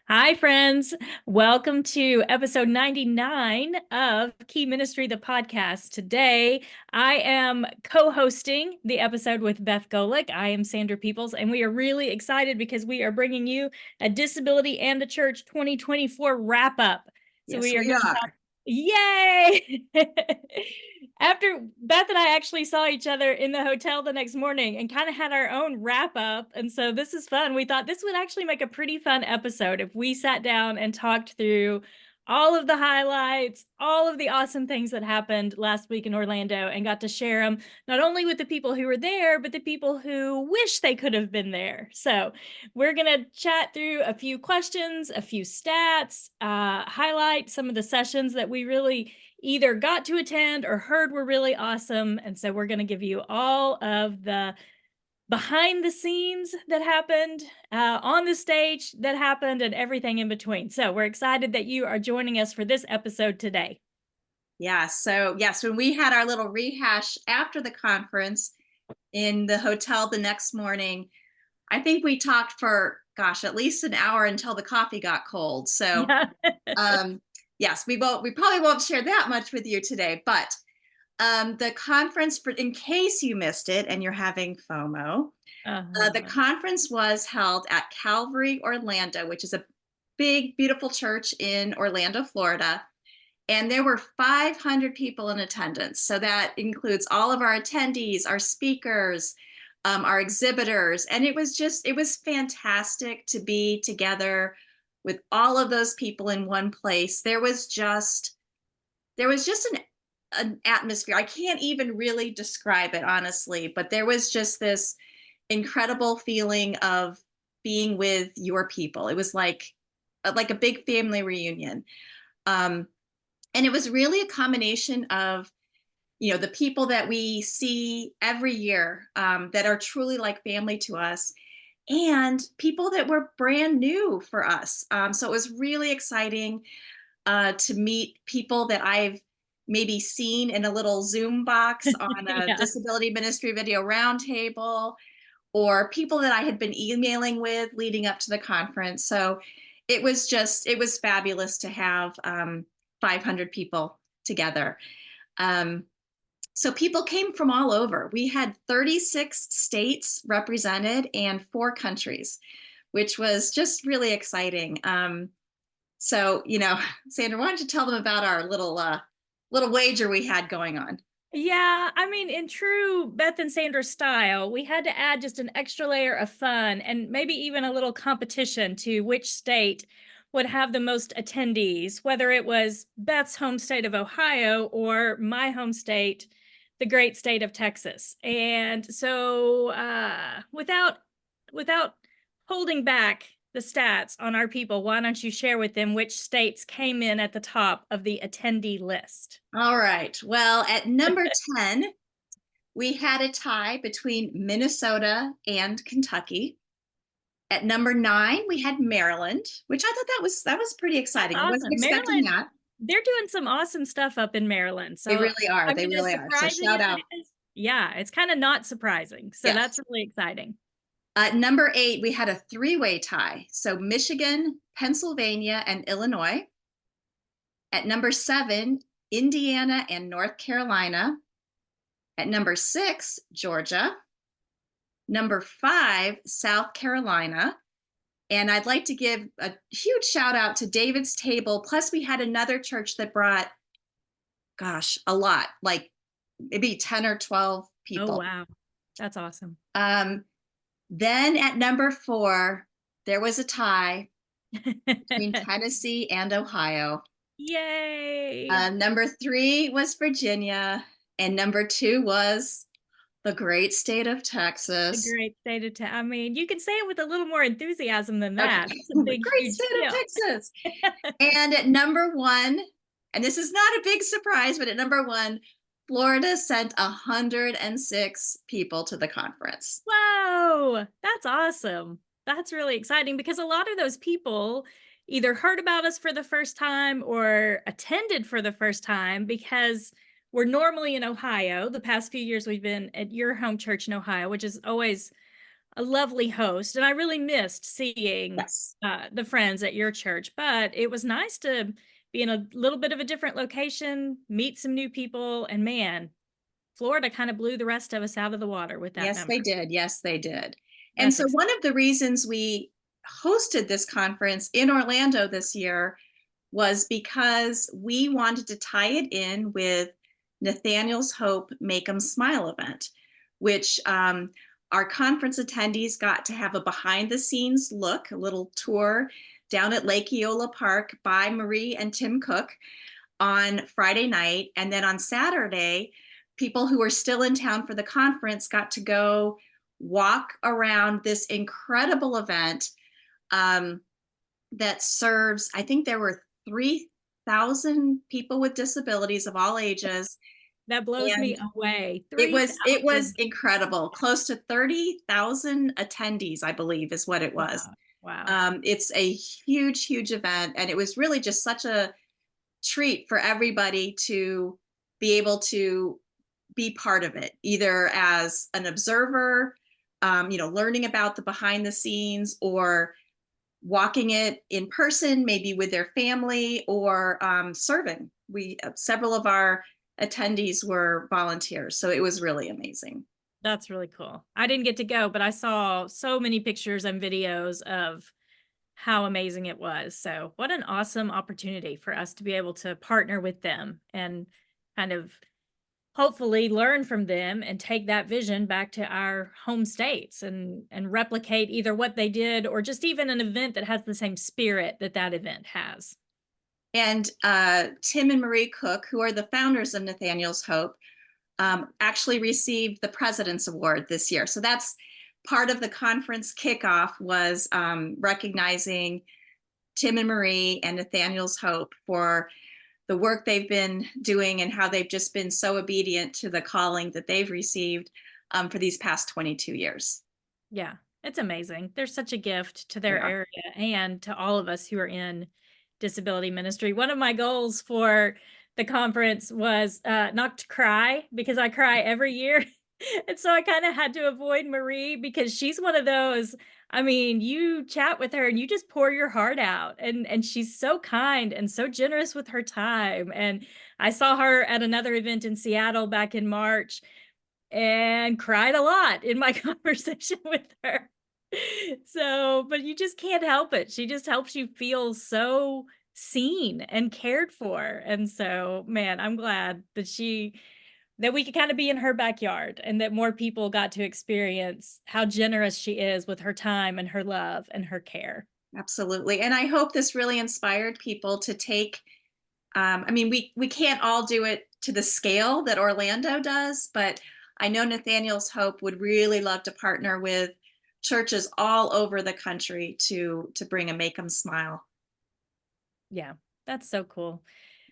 Hi, friends. Welcome to episode 99 of Key Ministry, the podcast. Today, I am co hosting the episode with Beth Golik. I am Sandra Peoples, and we are really excited because we are bringing you a Disability and the Church 2024 wrap up. So, Yes, we are we going to are. talk. Yay! After Beth and I actually saw each other in the hotel the next morning and kind of had our own wrap up. And so this is fun. We thought this would actually make a pretty fun episode if we sat down and talked through all of the highlights, all of the awesome things that happened last week in Orlando and got to share them not only with the people who were there, but the people who wish they could have been there. So we're going to chat through a few questions, a few stats, highlight some of the sessions that we really either got to attend or heard were really awesome. And so we're going to give you all of the behind the scenes that happened, on the stage that happened, and everything in between. So we're excited that you are joining us for this episode today. Yeah. So, yes, when we had our little rehash after the conference in the hotel the next morning, I think we talked for, gosh, at least an hour until the coffee got cold. So, Yeah. um, yes, we probably won't share that much with you today, but the conference, in case you missed it and you're having FOMO, the Uh-huh. conference was held at Calvary, Orlando, which is a big, beautiful church in Orlando, Florida. And there were 500 people in attendance. So that includes all of our attendees, our speakers, our exhibitors. And it was fantastic to be together with all of those people in one place. There was just an atmosphere. I can't even really describe it, honestly, but there was just this incredible feeling of being with your people. It was like a big family reunion. Um, and it was really a combination of the people that we see every year, that are truly like family to us, and people that were brand new for us. So it was really exciting to meet people that I've maybe seen in a little Zoom box on a Yeah. disability ministry video roundtable, or people that I had been emailing with leading up to the conference. So it was fabulous to have 500 people together. Um, so people came from all over. We had 36 states represented and 4 countries, which was just really exciting. So, Sandra, why don't you tell them about our little wager we had going on? Yeah, I mean, in true Beth and Sandra style, we had to add just an extra layer of fun and maybe even a little competition to which state would have the most attendees, whether it was Beth's home state of Ohio or my home state, the great state of Texas. And so, without holding back the stats on our people, why don't you share with them which states came in at the top of the attendee list? All right. Well, at number 10, we had a tie between Minnesota and Kentucky. At number 9, we had Maryland, which I thought that was pretty exciting. I wasn't Awesome. expecting Maryland, that. they're doing some awesome stuff up in Maryland. They So, really are. I They mean, as really are. So surprising shout as out. it is, yeah, it's kind of not surprising. So, Yes. that's really exciting. At number 8, we had a three-way tie. So Michigan, Pennsylvania, and Illinois. At number 7, Indiana and North Carolina. At number 6, Georgia. Number 5, South Carolina. And I'd like to give a huge shout out to David's Table. Plus, we had another church that brought, gosh, a lot, like maybe 10 or 12 Oh, people. wow. That's awesome. Um, then at number 4, there was a tie between Tennessee and Ohio. Yay. Number 3 was Virginia, and number 2 was the great state of The Texas. great state of town. I mean, you can say it with a little more enthusiasm than Okay, that. That's a the big, great huge state of deal. Texas. And at number 1, and this is not a big surprise, but at number 1, Florida sent 106 people to the conference. Whoa, that's awesome. That's really exciting because a lot of those people either heard about us for the first time or attended for the first time because we're normally in Ohio. The past few years we've been at your home church in Ohio, which is always a lovely host, and I really missed seeing Yes. the friends at your church. But it was nice to be in a little bit of a different location, meet some new people, and man, Florida kind of blew the rest of us out of the water with that Yes, number. they did. Yes, they did. And That's so exciting. one of the reasons we hosted this conference in Orlando this year was because we wanted to tie it in with Nathaniel's Hope Make 'em Smile event, which our conference attendees got to have a behind the scenes look, a little tour down at Lake Eola Park by Marie and Tim Cook on Friday night. And then on Saturday, people who were still in town for the conference got to go walk around this incredible event um, that serves, I think there were 3,000 people with disabilities of all ages. That blows me And away. it was 3,000. incredible. Close to 30,000 attendees, I believe, is what it was. Wow. Wow. It's a huge, huge event, and it was really just such a treat for everybody to be able to be part of it, either as an observer, learning about the behind the scenes, or walking it in person, maybe with their family, or serving. We several of our attendees were volunteers, so it was really amazing. That's really cool. I didn't get to go, but I saw so many pictures and videos of how amazing it was. So, what an awesome opportunity for us to be able to partner with them and kind of hopefully learn from them and take that vision back to our home states and replicate either what they did or just even an event that has the same spirit that that event has. And Tim and Marie Cook, who are the founders of Nathaniel's Hope, actually received the President's Award this year. So that's part of the conference kickoff, was recognizing Tim and Marie and Nathaniel's Hope for the work they've been doing and how they've just been so obedient to the calling that they've received for these past 22 years. Yeah, it's amazing. They're such a gift to They their are. area and to all of us who are in disability ministry. One of my goals for the conference was not to cry because I cry every year. And so I kind of had to avoid Marie because she's one of those. I mean, you chat with her and you just pour your heart out, and she's so kind and so generous with her time. And I saw her at another event in Seattle back in March and cried a lot in my conversation with her. So, but you just can't help it. She just helps you feel so seen and cared for. And so, man, I'm glad that we could kind of be in her backyard and that more people got to experience how generous she is with her time and her love and her care. Absolutely. And I hope this really inspired people to take, I mean, we can't all do it to the scale that Orlando does, but I know Nathaniel's Hope would really love to partner with churches all over the country to bring a Make 'em Smile. Yeah, that's so cool.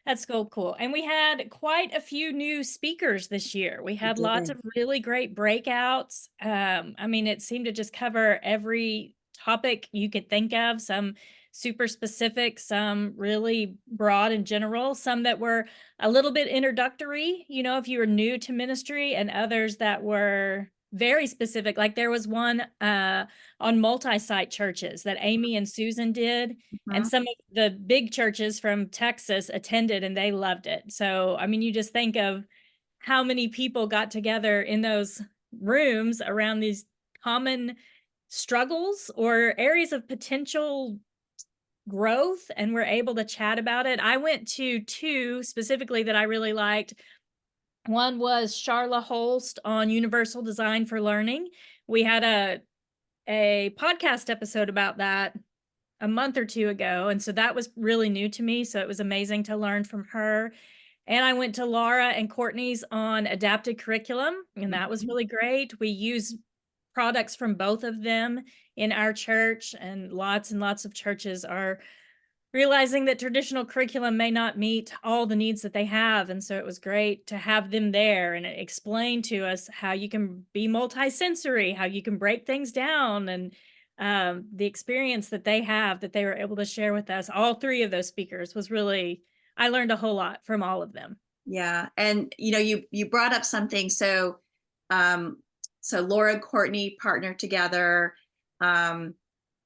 That's so cool. And we had quite a few new speakers this year. We We had lots did. of really great breakouts. I mean, it seemed to just cover every topic you could think of, some super specific, some really broad and general, some that were a little bit introductory, if you were new to ministry, and others that were very specific. Like there was one on multi-site churches that Amy and Susan did, and Mhm. some of the big churches from Texas attended and they loved it. So, I mean, you just think of how many people got together in those rooms around these common struggles or areas of potential growth and were able to chat about it. I went to two specifically that I really liked. One was Charla Holst on universal design for learning. We had a podcast episode about that a month or two ago. And so that was really new to me. So it was amazing to learn from her. And I went to Laura and Courtney's on adapted curriculum, and that was Mhm. really great. We use products from both of them in our church, and lots of churches are realizing that traditional curriculum may not meet all the needs that they have. And so it was great to have them there and explain to us how you can be multisensory, how you can break things down, and the experience that they have that they were able to share with us. All three of those speakers was really, I learned a whole lot from all of them. Yeah, and you brought up something. So, um, So Laura and Courtney partnered together. Um,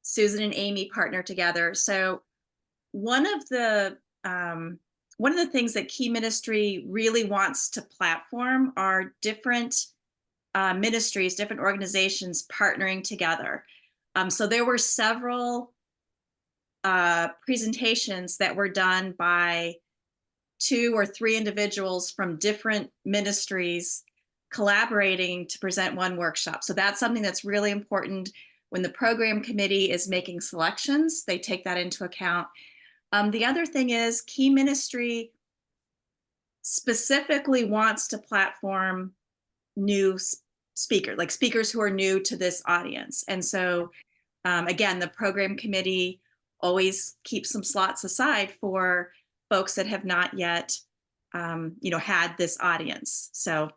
Susan and Amy partnered together. So one of the um, one of the things that Key Ministry really wants to platform are different ministries, different organizations partnering together. So there were several presentations that were done by two or three individuals from different ministries collaborating to present one workshop. So that's something that's really important when the program committee is making selections. They take that into account. The other thing is Key Ministry specifically wants to platform new speakers, like speakers who are new to this audience. And so, again, the program committee always keeps some slots aside for folks that have not yet, had this audience. So,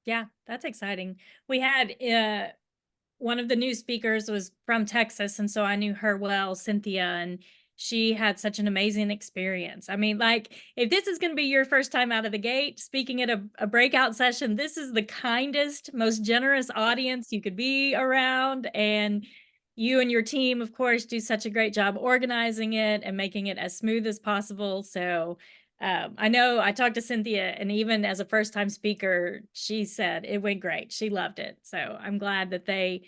Yeah, that's exciting. We had one of the new speakers was from Texas, and so I knew her well, Cynthia, and she had such an amazing experience. I mean, like, if this is going to be your first time out of the gate speaking at a breakout session, this is the kindest, most generous audience you could be around. And you and your team, of course, do such a great job organizing it and making it as smooth as possible. So, I know I talked to Cynthia, and even as a first time speaker, she said it went great. She loved it. So I'm glad that they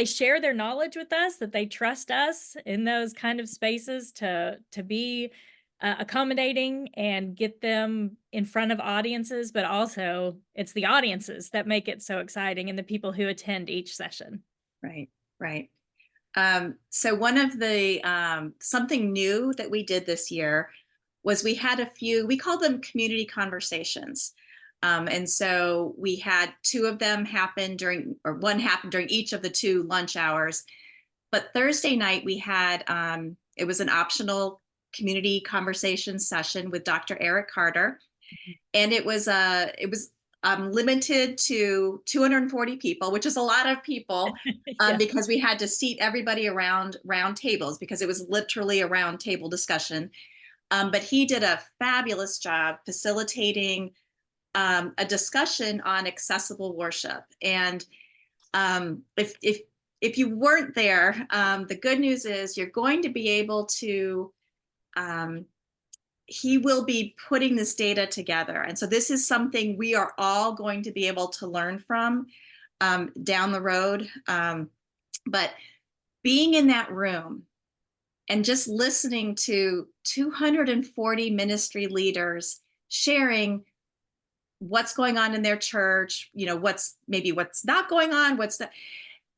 share their knowledge with us, that they trust us in those kind of spaces to be accommodating and get them in front of audiences. But also, it's the audiences that make it so exciting and the people who attend each session. right, right. So one of the something new that we did this year was we had a few, we call them community conversations. And so we had two of them happen during, or one happened during each of the two lunch hours. But Thursday night we had, it was an optional community conversation session with Dr. Eric Carter, and it was limited to 240 people, which is a lot of people, Yeah. because we had to seat everybody around round tables because it was literally a round table discussion. But he did a fabulous job facilitating a discussion on accessible worship. And if you weren't there, the good news is you're going to be able to. Um, he will be putting this data together, and so this is something we are all going to be able to learn from down the road. But being in that room and just listening to 240 ministry leaders sharing what's going on in their church, what's not going on,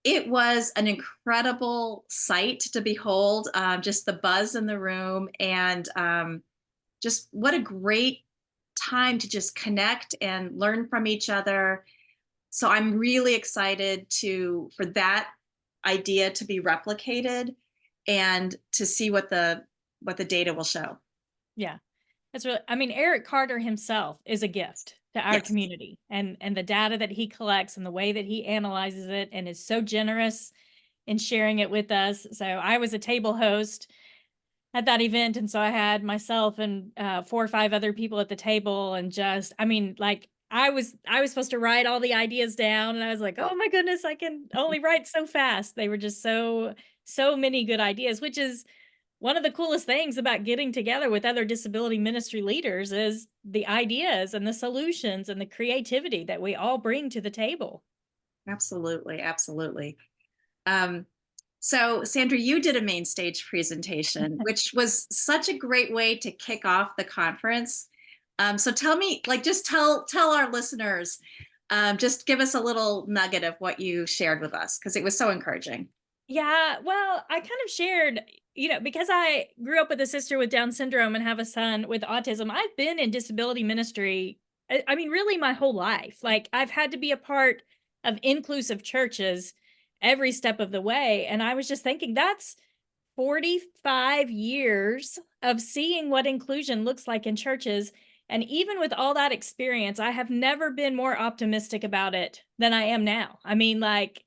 it was an incredible sight to behold, just the buzz in the room, and just what a great time to just connect and learn from each other. So I'm really excited for that idea to be replicated and to see what the data will show. Yeah. That's really, I mean, Eric Carter himself is a gift to our Yes, community, and the data that he collects and the way that he analyzes it and is so generous in sharing it with us. So I was a table host at that event, and so I had myself and 4 or 5 other people at the table, and just, I mean, like, I was supposed to write all the ideas down, and I was like, oh my goodness, I can only write so fast. They were just so many good ideas, which is one of the coolest things about getting together with other disability ministry leaders is the ideas and the solutions and the creativity that we all bring to the table. absolutely, absolutely. Um, so, Sandra, you did a main stage presentation, which was such a great way to kick off the conference. So, tell me, like, just tell our listeners, just give us a little nugget of what you shared with us because it was so encouraging. Yeah, well, I kind of shared, because I grew up with a sister with Down syndrome and have a son with autism. I've been in disability ministry, I mean, really my whole life. Like, I've had to be a part of inclusive churches every step of the way. And I was just thinking, that's 45 years of seeing what inclusion looks like in churches. And even with all that experience, I have never been more optimistic about it than I am now. I mean, like,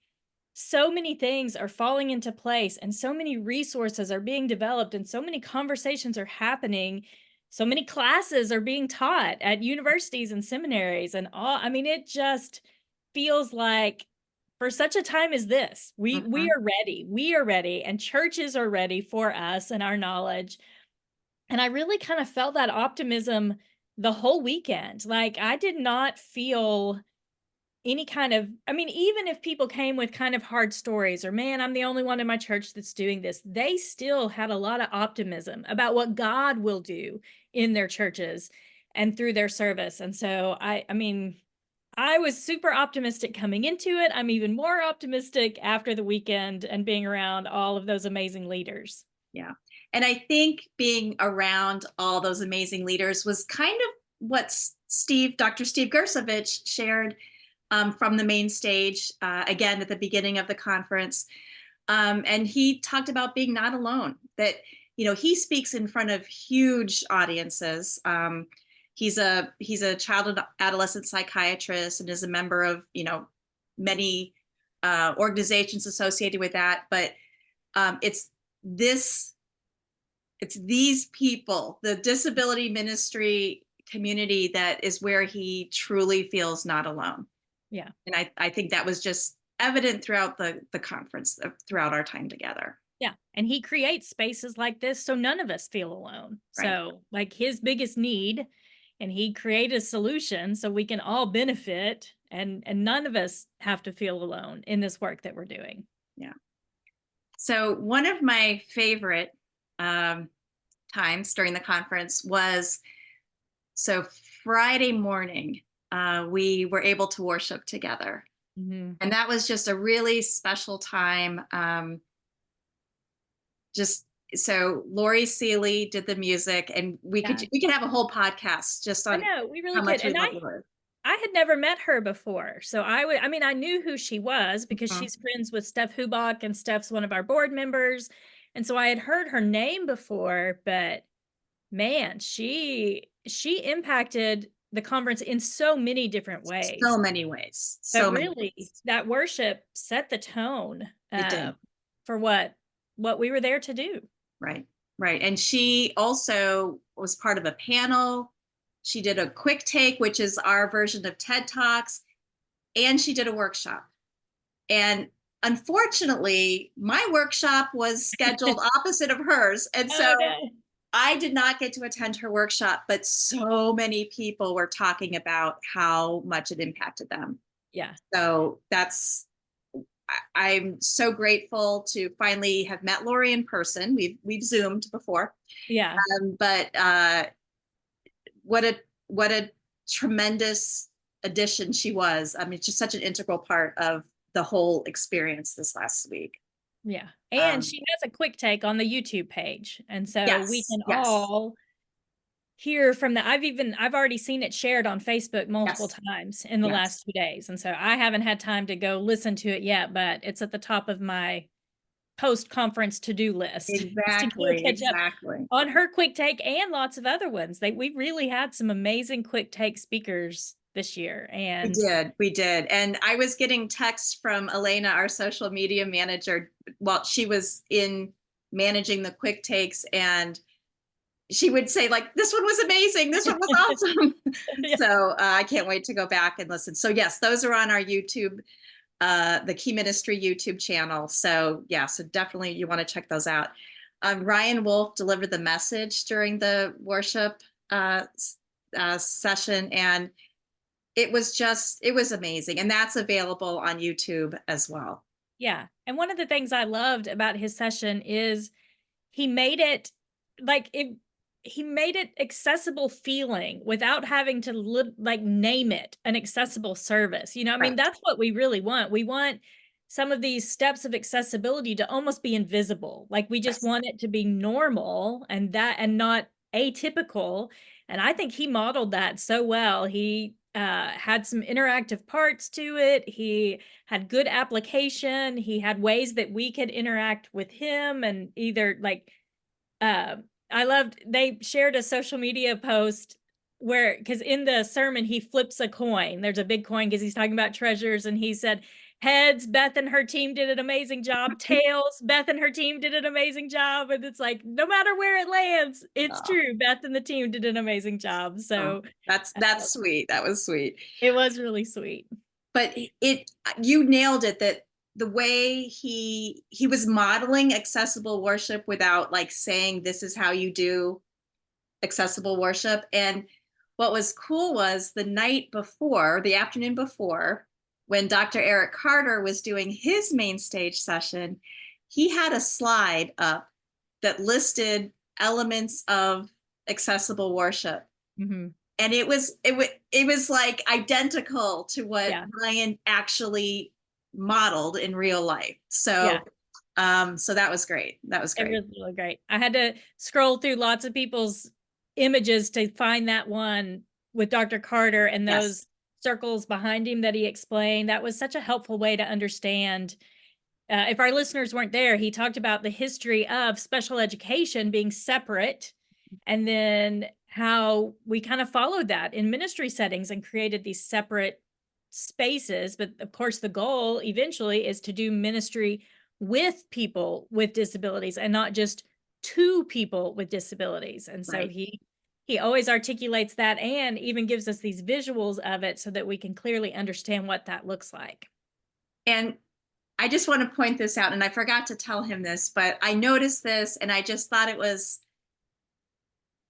so many things are falling into place, and so many resources are being developed, and so many conversations are happening. So many classes are being taught at universities and seminaries and all. I mean, it just feels like for such a time as this, we Mhm. are ready. We are ready, and churches are ready for us and our knowledge. And I really kind of felt that optimism the whole weekend. Like I did not feel any kind of, I mean, even if people came with kind of hard stories or, man, I'm the only one in my church that's doing this, they still had a lot of optimism about what God will do in their churches and through their service. And so I mean, I was super optimistic coming into it. I'm even more optimistic after the weekend and being around all of those amazing leaders. Yeah. And I think being around all those amazing leaders was kind of what Dr. Steve Gersovich shared from the main stage again at the beginning of the conference. And he talked about being not alone, that, he speaks in front of huge audiences. He's a child and adolescent psychiatrist and is a member of, many organizations associated with that. But it's this it's these people, the disability ministry community, that is where he truly feels not alone. Yeah. And I think that was just evident throughout the conference, throughout our time together. Yeah. And he creates spaces like this so none of us feel alone. Right. So, like his biggest need, and he created a solution so we can all benefit and none of us have to feel alone in this work that we're doing. Yeah. So one of my favorite um, times during the conference was, so Friday morning, we were able to worship together. Mhm. And that was just a really special time. Just so Lori Seeley did the music, and Yeah. we could have a whole podcast just I on know, we really how could. much we And love Lori. I had never met her before. So I mean, I knew who she was because Mhm. she's friends with Steph Hubach, and Steph's one of our board members. And so I had heard her name before, but man, she impacted the conference in so many different So ways. many ways, But so many really, ways. that worship set the tone It did. for what we were there to do. Right, right. And she also was part of a panel. She did a quick take, which is our version of TED Talks, and she did a workshop. And unfortunately, my workshop was scheduled opposite of hers. And so Oh no. I did not get to attend her workshop, but so many people were talking about how much it impacted them. Yeah. So I'm so grateful to finally have met Lori in person. We've Zoomed before, Yeah. but what a tremendous addition she was. I mean, just such an integral part of the whole experience this last week. Yeah. And Um, she has a quick take on the YouTube page. And so we yes, can yes, all hear from the I've already seen it shared on Facebook multiple yes, times in the yes. last 2 days. And so I haven't had time to go listen to it yet, but it's at the top of my post-conference to-do list is to go Exactly, catch up exactly. on her quick take and lots of other ones. We really had some amazing quick take speakers this year. We And did, we did. And I was getting texts from Elena, our social media manager, while she was in managing the quick takes, and she would say, like, this one was amazing, this one was awesome. yeah, So I can't wait to go back and listen. So yes, those are on our YouTube, the Key Ministry YouTube channel. So yeah, so definitely you want to check those out. Ryan Wolf delivered the message during the worship session, and it was amazing, and that's available on YouTube as well. yeah. And one of the things I loved about his session is he made it like it he made it accessible feeling without having to like name it an accessible service. I mean, Right. that's what we really want. We want some of these steps of accessibility to almost be invisible. Like we just Yes. want it to be normal and not atypical. And I think he modeled that so well. He had some interactive parts to it. He had good application. He had ways that we could interact with him and either like uh, I loved they shared a social media post where because in the sermon he flips a coin. There's a big coin because he's talking about treasures, and he said, "Heads, Beth and her team did an amazing job. Tails, Beth and her team did an amazing job." And it's like no matter where it lands, it's Oh, true. Beth and the team did an amazing job. oh, So that's uh, sweet. That was sweet. it was really sweet. but you nailed it, that the way he was modeling accessible worship without like saying this is how you do accessible worship. And what was cool was the night before, the afternoon before, when Dr. Eric Carter was doing his main stage session, he had a slide up that listed elements of accessible worship. Mm-hmm. And it was like identical to what Yeah. Brian actually modeled in real life. Yeah. So that was great. That was It great. was really great. I had to scroll through lots of people's images to find that one with Dr. Carter and Yes. those circles behind him that he explained. That was such a helpful way to understand. If our listeners weren't there, he talked about the history of special education being separate, and then how we kind of followed that in ministry settings and created these separate spaces. But of course, the goal eventually is to do ministry with people with disabilities and not just to people with disabilities. And so Right. he always articulates that and even gives us these visuals of it so that we can clearly understand what that looks like. And I just want to point this out, and I forgot to tell him this, but I noticed this and I just thought it was,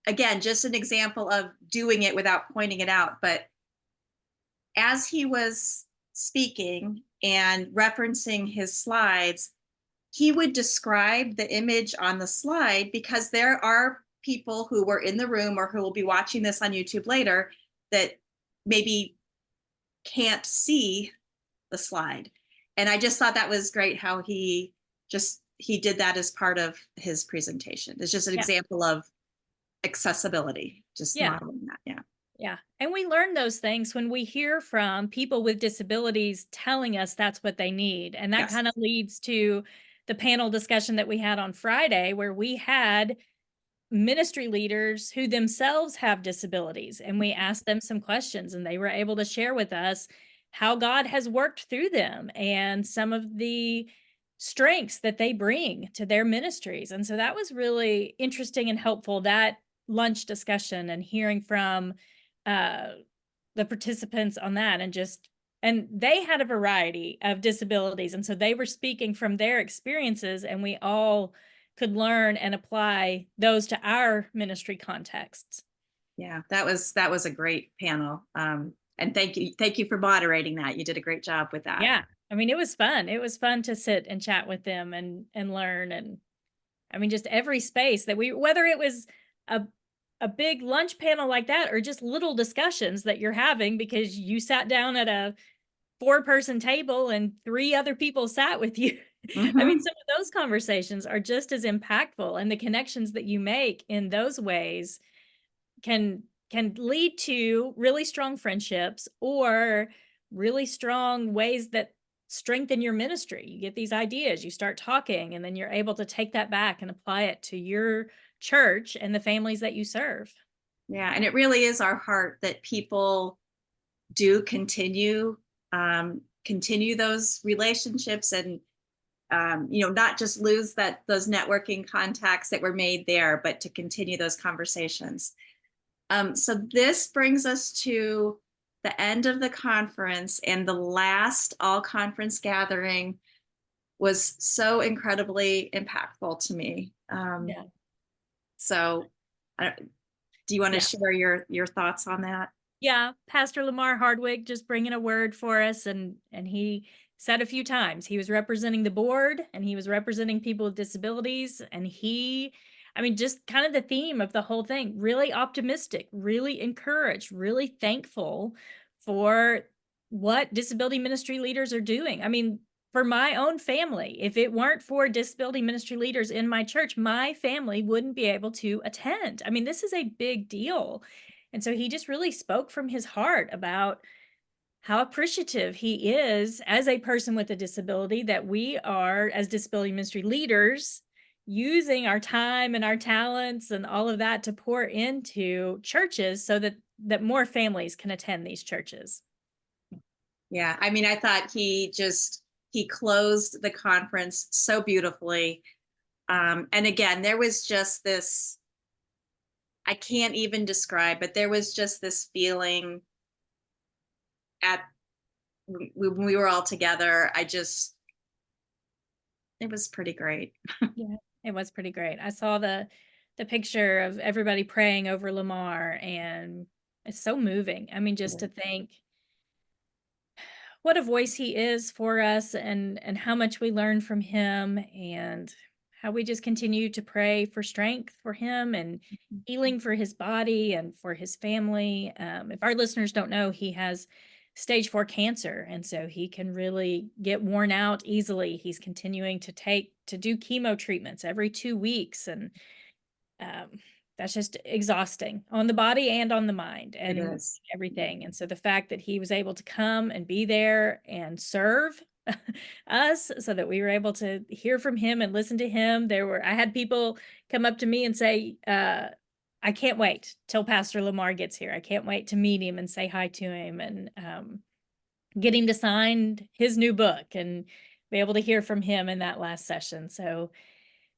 again, just an example of doing it without pointing it out. But as he was speaking and referencing his slides, he would describe the image on the slide, because there are people who were in the room or who will be watching this on YouTube later that maybe can't see the slide. And I just thought that was great how he did that as part of his presentation. It's just an Yeah. example of accessibility, just Yeah. modeling that. Yeah. Yeah. And we learn those things when we hear from people with disabilities telling us that's what they need. And that Yes. kind of leads to the panel discussion that we had on Friday, where we had ministry leaders who themselves have disabilities. And we asked them some questions, and they were able to share with us how God has worked through them and some of the strengths that they bring to their ministries. And so that was really interesting and helpful, that lunch discussion and hearing from uh, the participants on that. And they had a variety of disabilities. And so they were speaking from their experiences, and we all could learn and apply those to our ministry contexts. Yeah, that was a great panel. And thank you for moderating that. You did a great job with that. Yeah. I mean, it was fun. It was fun to sit and chat with them and learn. And I mean, just every space that whether it was a a big lunch panel like that or just little discussions that you're having because you sat down at a 4-person table and 3 other people sat with you. I mean, Hmm. some of those conversations are just as impactful, and the connections that you make in those ways can lead to really strong friendships or really strong ways that strengthen your ministry. You get these ideas, you start talking, and then you're able to take that back and apply it to your church and the families that you serve. Yeah, and it really is our heart that people do continue those relationships, and not just lose those networking contacts that were made there, but to continue those conversations. So this brings us to the end of the conference, and the last all conference gathering was so incredibly impactful to me. Yeah. So, uh, do you want to Yeah. share your thoughts on that? Yeah, Pastor Lamar Hardwick just bringing a word for us, and he said a few times he was representing the board and he was representing people with disabilities, and I mean, just kind of the theme of the whole thing, really optimistic, really encouraged, really thankful for what disability ministry leaders are doing. I mean, for my own family, if it weren't for disability ministry leaders in my church, my family wouldn't be able to attend. I mean, this is a big deal. And so he just really spoke from his heart about how appreciative he is as a person with a disability that we are, as disability ministry leaders, using our time and our talents and all of that to pour into churches so that more families can attend these churches. Yeah, I mean, I thought he closed the conference so beautifully. And again, there was just this, I can't even describe, but there was just this feeling at when we were all together, it was pretty great. Yeah, it was pretty great. I saw the picture of everybody praying over Lamar, and it's so moving. I mean, just to think what a voice he is for us, and how much we learn from him, and how we just continue to pray for strength for him and healing for his body and for his family. If our listeners don't know, he has stage 4 cancer, and so he can really get worn out easily. He's continuing to do chemo treatments every 2 weeks, and um, that's just exhausting on the body and on the mind It and is. everything. And so the fact that he was able to come and be there and serve us so that we were able to hear from him and listen to him. I had people come up to me and say, I can't wait till Pastor Lamar gets here. I can't wait to meet him and say hi to him, and get him to sign his new book and be able to hear from him in that last session. So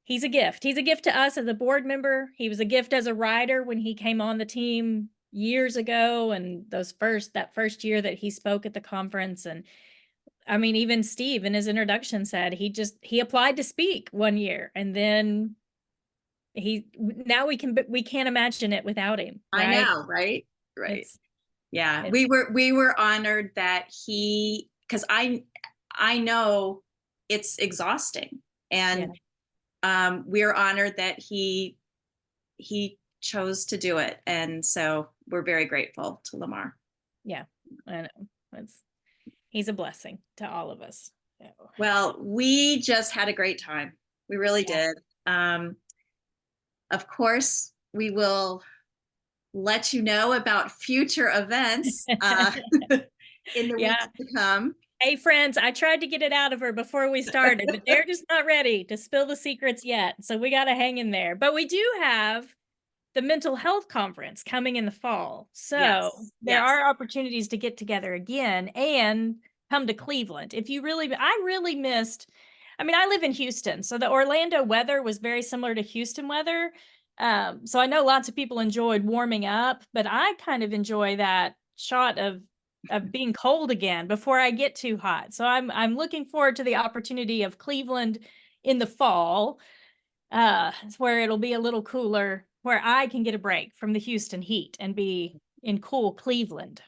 he's a gift. He's a gift to us as a board member. He was a gift as a rider when he came on the team years ago, and that first year that he spoke at the conference. And I mean, even Steve in his introduction said he applied to speak one year, and then now we can't imagine it without him, I right? know, right? Right. It's Yeah, it's we were honored that because I know it's exhausting, yeah, and we're honored that he chose to do it, and so we're very grateful to Lamar. yeah. I know. It's He's a blessing to all of us. So, Well, we just had a great time. We really yeah. did. Of course, we will let you know about future events in the Yeah. weeks to come. Hey, friends, I tried to get it out of her before we started, but they're just not ready to spill the secrets yet. So we got to hang in there. But we do have the mental health conference coming in the fall. So Yes, there yes. are opportunities to get together again and come to Cleveland. I really missed, I mean, I live in Houston, so the Orlando weather was very similar to Houston weather. So I know lots of people enjoyed warming up, but I kind of enjoy that shot of being cold again before I get too hot. So I'm looking forward to the opportunity of Cleveland in the fall, where it'll be a little cooler, where I can get a break from the Houston heat and be in cool Cleveland.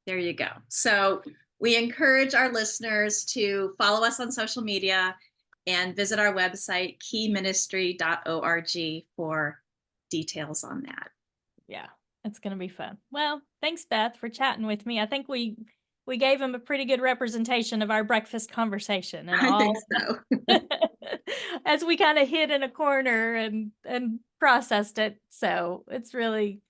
There you go. So we encourage our listeners to follow us on social media and visit our website, keyministry.org, for details on that. Yeah, it's going to be fun. Well, thanks, Beth, for chatting with me. I think we gave him a pretty good representation of our breakfast conversation and I think all so. as we kind of hid in a corner and processed it. So it's really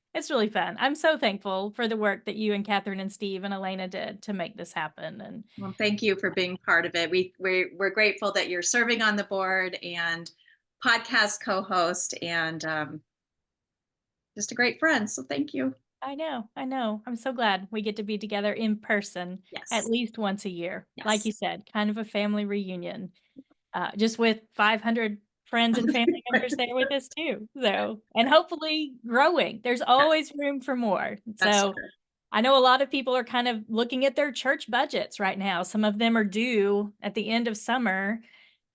fun. I'm so thankful for the work that you and Catherine and Steve and Elena did to make this happen. And Well, thank you for being part of it. We're grateful that you're serving on the board and podcast co-host, and just a great friend. So thank you. I know, I know. I'm so glad we get to be together in person at Yes, least once a year. Like yes. you said, kind of a family reunion, just with 500 friends and family members there with us too. So, and hopefully growing. There's Yes, always room for more. that's So, true. I know a lot of people are kind of looking at their church budgets right now. Some of them are due at the end of summer.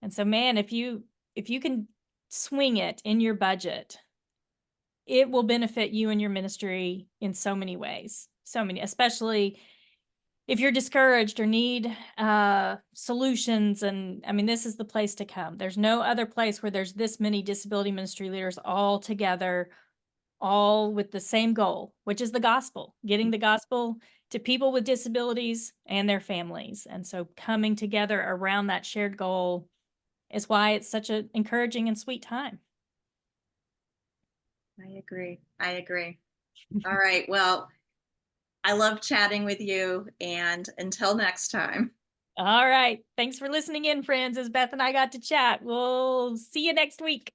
And so, man, if you can swing it in your budget, it will benefit you and your ministry in so many ways. So many, especially if you're discouraged or need solutions. And I mean, this is the place to come. There's no other place where there's this many disability ministry leaders all together, all with the same goal, which is the gospel, getting the gospel to people with disabilities and their families. And so coming together around that shared goal is why it's such an encouraging and sweet time. I agree. I agree. All right. Well, I love chatting with you, and until next time. All right. Thanks for listening in, friends, as Beth and I got to chat. We'll see you next week.